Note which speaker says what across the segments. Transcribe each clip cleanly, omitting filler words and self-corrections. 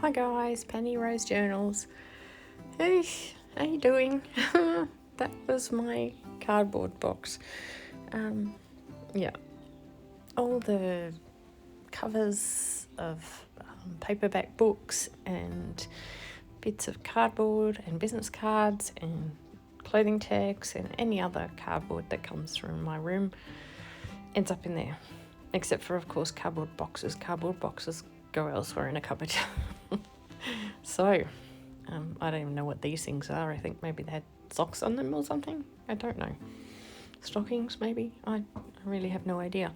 Speaker 1: Hi guys, Penny Rose Journals. Hey, how you doing? That was my cardboard box. Yeah, all the covers of paperback books and bits of cardboard and business cards and clothing tags and any other cardboard that comes through my room ends up in there. Except for, of course, cardboard boxes. Cardboard boxes go elsewhere in a cupboard. So, I don't even know what these things are. I think maybe they had socks on them or something. I don't know. Stockings, maybe. I really have no idea.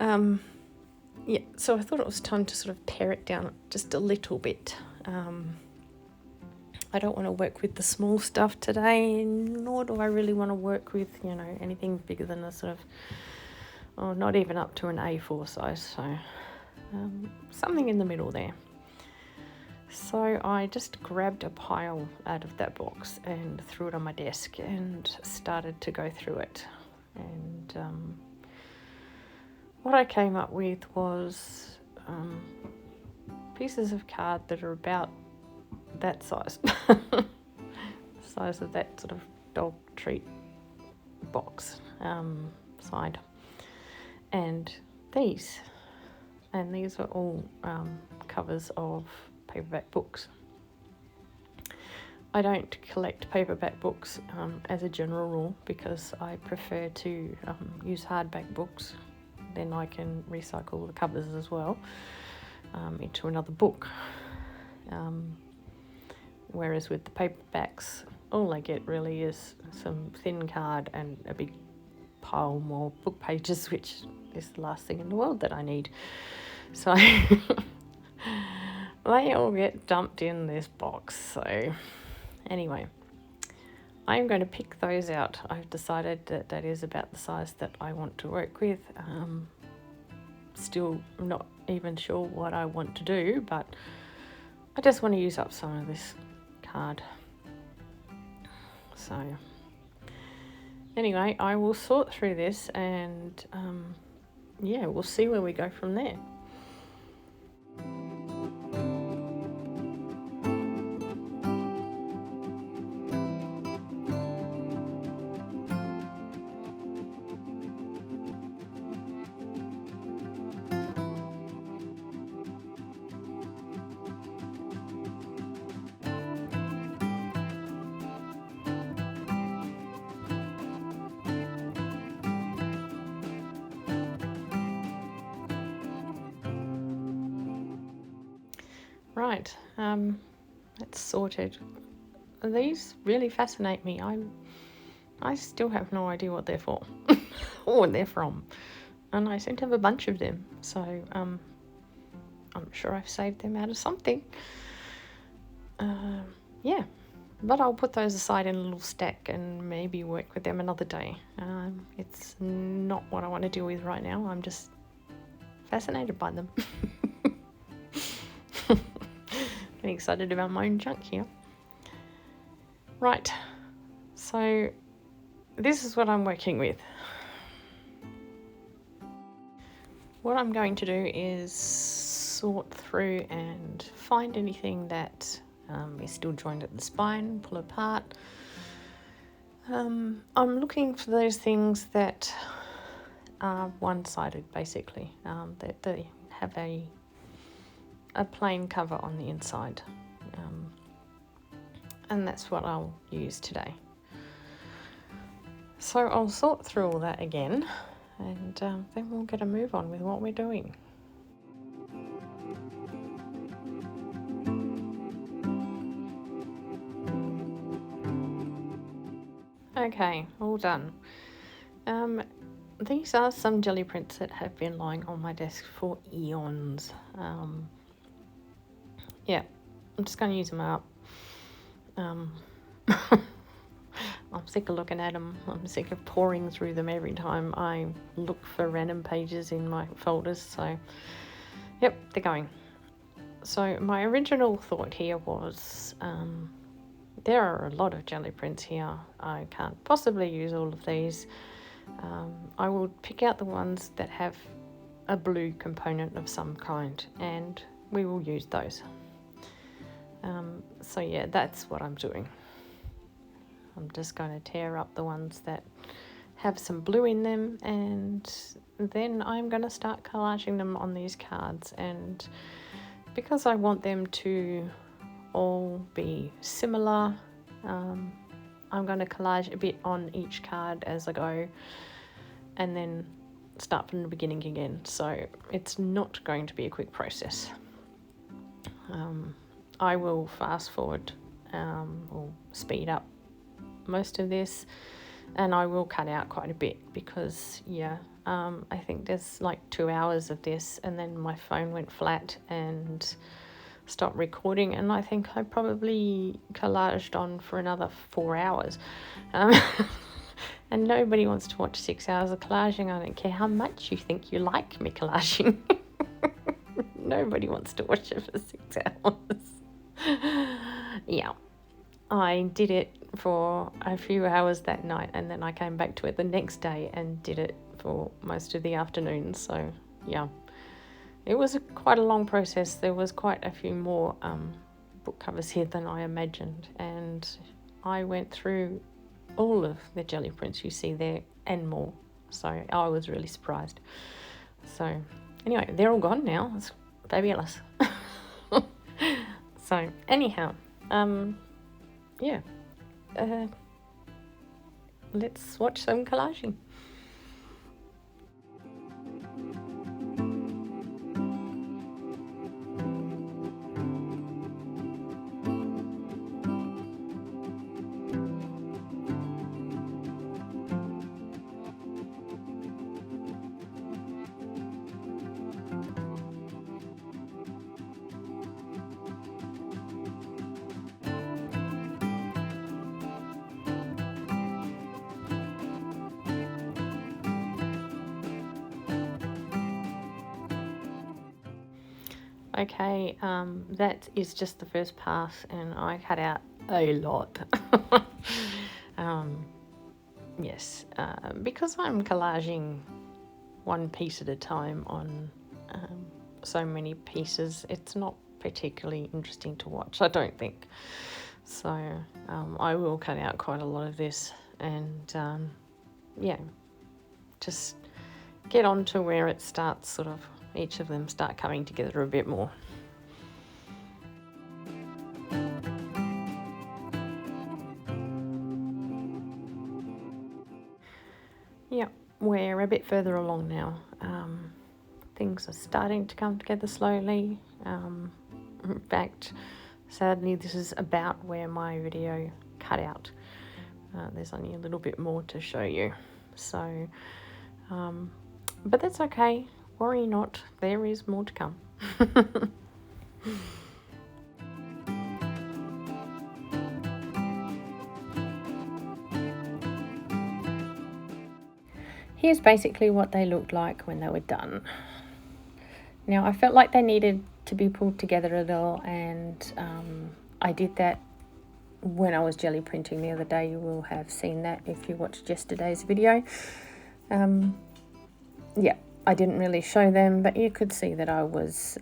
Speaker 1: Yeah, so I thought it was time to sort of pare it down just a little bit. I don't want to work with the small stuff today, nor do I really want to work with, anything bigger than a sort of, not even up to an A4 size. So, something in the middle there. So I just grabbed a pile out of that box and threw it on my desk and started to go through it. And what I came up with was pieces of card that are about that size. The size of that sort of dog treat box side. And these are all covers of paperback books. I don't collect paperback books as a general rule because I prefer to use hardback books. Then I can recycle the covers as well into another book. Whereas with the paperbacks, all I get really is some thin card and a big pile more book pages, which is the last thing in the world that I need. So they all get dumped in this box. So anyway, I'm going to pick those out. I've decided that is about the size that I want to work with. Still not even sure what I want to do, but I just want to use up some of this card. So anyway, I will sort through this and we'll see where we go from there. Right, that's sorted. These really fascinate me. I still have no idea what they're for or what they're from. And I seem to have a bunch of them. So I'm sure I've saved them out of something. But I'll put those aside in a little stack and maybe work with them another day. It's not what I want to deal with right now. I'm just fascinated by them. Getting excited about my own junk here. Right, so this is what I'm working with. What I'm going to do is sort through and find anything that is still joined at the spine, pull apart. I'm looking for those things that are one-sided, basically, that they have a plain cover on the inside. And that's what I'll use today. So I'll sort through all that again and then we'll get a move on with what we're doing. Okay, all done. These are some jelly prints that have been lying on my desk for eons. I'm just going to use them up. I'm sick of looking at them. I'm sick of pouring through them every time I look for random pages in my folders. So, yep, they're going. So my original thought here was there are a lot of jelly prints here. I can't possibly use all of these. I will pick out the ones that have a blue component of some kind and we will use those. So yeah, that's what I'm doing. I'm just going to tear up the ones that have some blue in them, and then I'm going to start collaging them on these cards. And because I want them to all be similar, I'm going to collage a bit on each card as I go, and then start from the beginning again. So it's not going to be a quick process. I will fast forward or speed up most of this, and I will cut out quite a bit because I think there's like 2 hours of this, and then my phone went flat and stopped recording, and I think I probably collaged on for another 4 hours. And nobody wants to watch 6 hours of collaging. I don't care how much you think you like me collaging. Nobody wants to watch it for 6 hours. Yeah, I did it for a few hours that night, and then I came back to it the next day and did it for most of the afternoon. So yeah, it was quite a long process. There was quite a few more book covers here than I imagined, and I went through all of the jelly prints you see there and more. So I was really surprised. So anyway, they're all gone now. It's fabulous. So anyhow, let's watch some collaging. Okay, that is just the first pass, and I cut out a lot. Yes, because I'm collaging one piece at a time on so many pieces, it's not particularly interesting to watch, I don't think. So I will cut out quite a lot of this, and just get on to where it starts sort of, each of them start coming together a bit more. Yeah, we're a bit further along now. Things are starting to come together slowly. In fact, sadly, this is about where my video cut out. There's only a little bit more to show you. So, but that's okay. Worry not, there is more to come. Here's basically what they looked like when they were done. Now, I felt like they needed to be pulled together a little, and I did that when I was jelly printing the other day. You will have seen that if you watched yesterday's video. I didn't really show them, but you could see that I was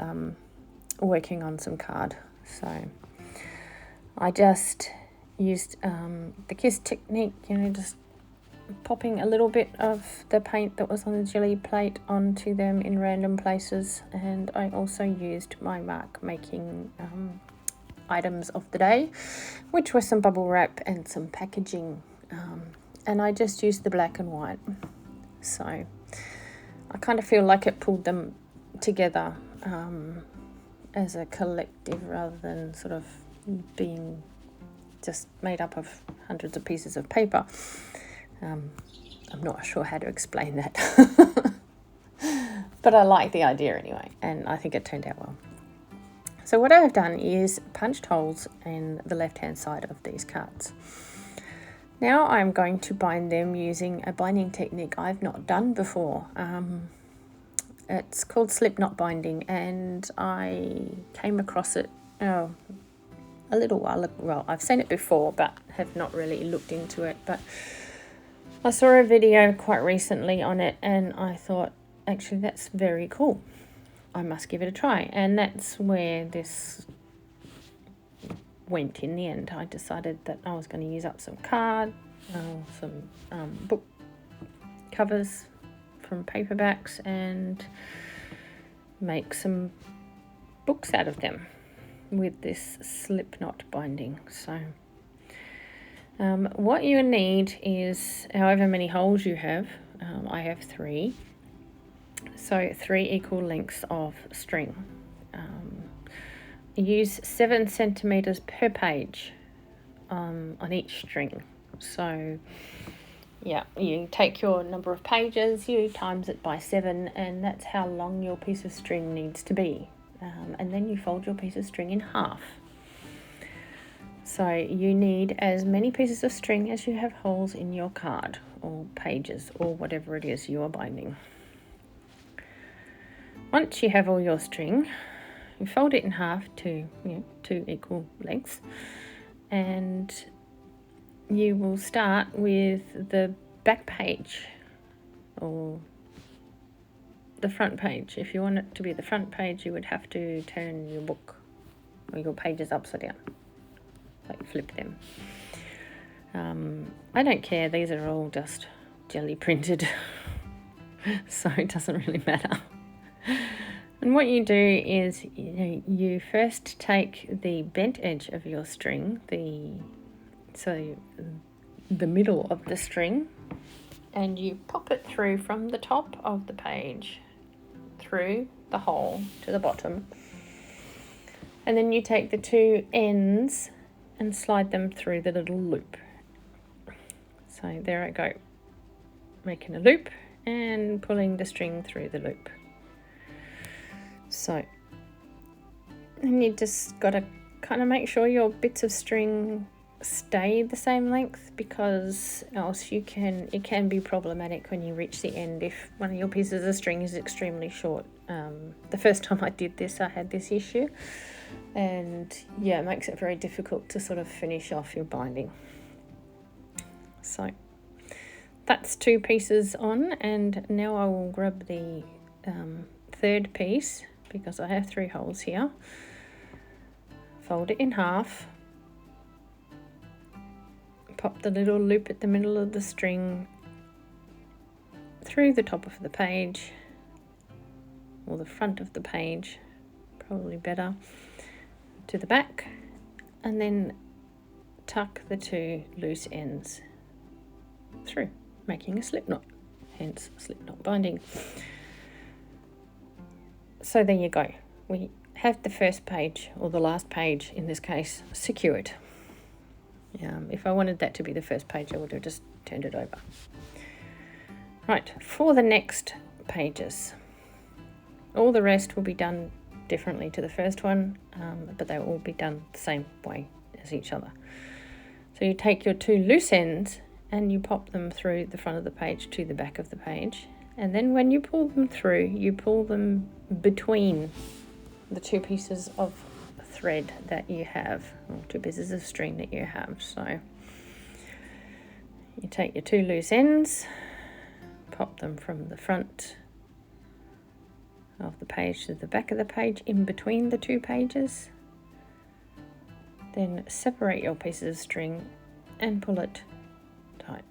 Speaker 1: working on some card. So I just used the kiss technique, just popping a little bit of the paint that was on the jelly plate onto them in random places. And I also used my mark making items of the day, which were some bubble wrap and some packaging, and I just used the black and white. So I kind of feel like it pulled them together as a collective, rather than sort of being just made up of hundreds of pieces of paper. I'm not sure how to explain that. But I like the idea anyway, and I think it turned out well. So what I have done is punched holes in the left-hand side of these cards. Now I'm going to bind them using a binding technique I've not done before. It's called slip knot binding, and I came across it a little while ago. Well, I've seen it before, but have not really looked into it. But I saw a video quite recently on it, and I thought, actually, that's very cool. I must give it a try. And that's where this went in the end. I decided that I was going to use up some card, some book covers from paperbacks and make some books out of them with this slip knot binding. So what you need is however many holes you have. I have 3, so 3 equal lengths of string. Use 7 centimeters per page on each string. So yeah, you take your number of pages, you times it by 7, and that's how long your piece of string needs to be. And then you fold your piece of string in half. So you need as many pieces of string as you have holes in your card or pages or whatever it is you are binding. Once you have all your string, you fold it in half to 2 equal lengths, and you will start with the back page or the front page. If you want it to be the front page, you would have to turn your book or your pages upside down, like flip them. I don't care, these are all just jelly printed, so it doesn't really matter. And what you do is you first take the bent edge of your string, the middle of the string, and you pop it through from the top of the page through the hole to the bottom, and then you take the 2 ends and slide them through the little loop. So there I go, making a loop and pulling the string through the loop. So, and you just got to kind of make sure your bits of string stay the same length, because else it can be problematic when you reach the end if one of your pieces of string is extremely short. The first time I did this, I had this issue, and yeah, it makes it very difficult to sort of finish off your binding. So that's 2 pieces on, and now I will grab the 3rd piece, because I have 3 holes here. Fold it in half, pop the little loop at the middle of the string through the top of the page, or the front of the page, probably better, to the back, and then tuck the 2 loose ends through, making a slip knot, hence slip knot binding. So there you go. We have the first page, or the last page in this case, secured. If I wanted that to be the first page, I would have just turned it over. Right, for the next pages, all the rest will be done differently to the first one, but they will all be done the same way as each other. So you take your 2 loose ends and you pop them through the front of the page to the back of the page, and then when you pull them through, you pull them between the 2 pieces of thread that you have, or 2 pieces of string that you have. So you take your 2 loose ends, pop them from the front of the page to the back of the page, in between the 2 pages, then separate your pieces of string and pull it tight.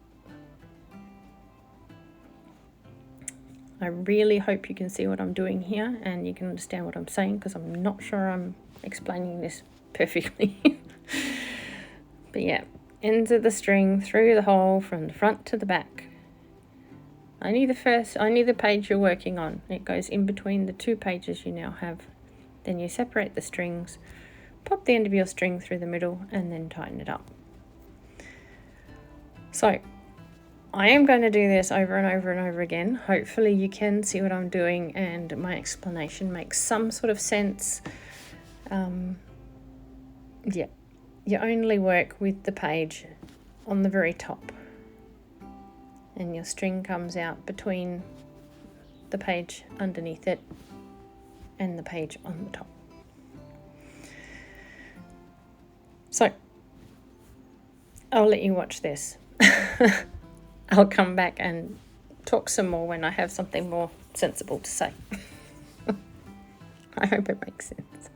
Speaker 1: I really hope you can see what I'm doing here and you can understand what I'm saying, because I'm not sure I'm explaining this perfectly. But yeah, ends of the string through the hole from the front to the back. Only the page you're working on. It goes in between the 2 pages you now have. Then you separate the strings, pop the end of your string through the middle, and then tighten it up. So I am going to do this over and over and over again. Hopefully you can see what I'm doing and my explanation makes some sort of sense. Yeah, you only work with the page on the very top, and your string comes out between the page underneath it and the page on the top. So I'll let you watch this. I'll come back and talk some more when I have something more sensible to say. I hope it makes sense.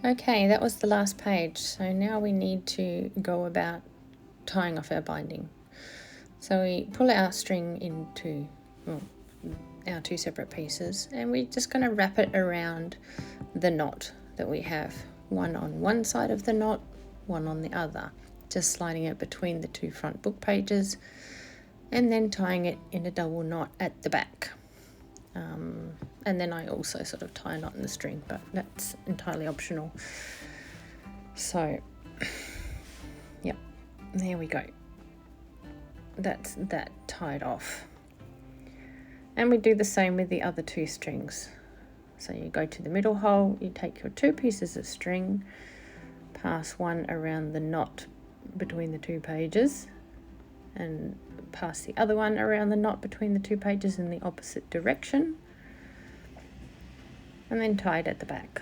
Speaker 1: Okay, that was the last page. So now we need to go about tying off our binding. So we pull our string into our two separate pieces, and we're just going to wrap it around the knot that we have. One on one side of the knot, one on the other. Just sliding it between the two front book pages and then tying it in a double knot at the back. And then I also sort of tie a knot in the string, but that's entirely optional. So, yep, there we go. That's that tied off. And we do the same with the other two strings. So you go to the middle hole, you take your two pieces of string, pass one around the knot between the two pages, and pass the other one around the knot between the two pages in the opposite direction, and then tie it at the back.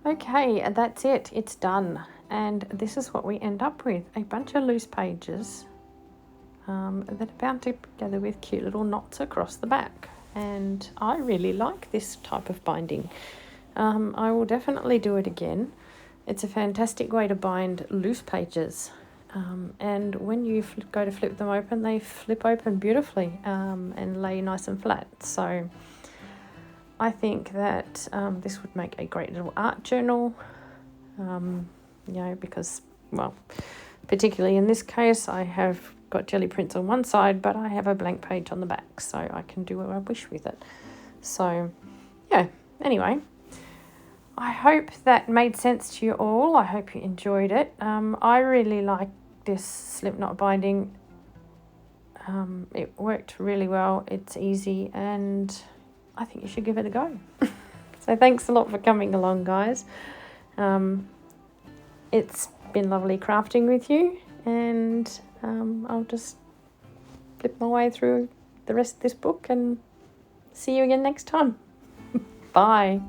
Speaker 1: Okay, that's it. It's done. And this is what we end up with. A bunch of loose pages that are bound together with cute little knots across the back. And I really like this type of binding. I will definitely do it again. It's a fantastic way to bind loose pages. And when you go to flip them open, they flip open beautifully and lay nice and flat. So I think that this would make a great little art journal, because, well, particularly in this case, I have got jelly prints on one side, but I have a blank page on the back, so I can do what I wish with it. So, yeah, anyway, I hope that made sense to you all. I hope you enjoyed it. I really like this slip knot binding. It worked really well. It's easy, and I think you should give it a go. So thanks a lot for coming along, guys. It's been lovely crafting with you, and I'll just flip my way through the rest of this book and see you again next time. Bye.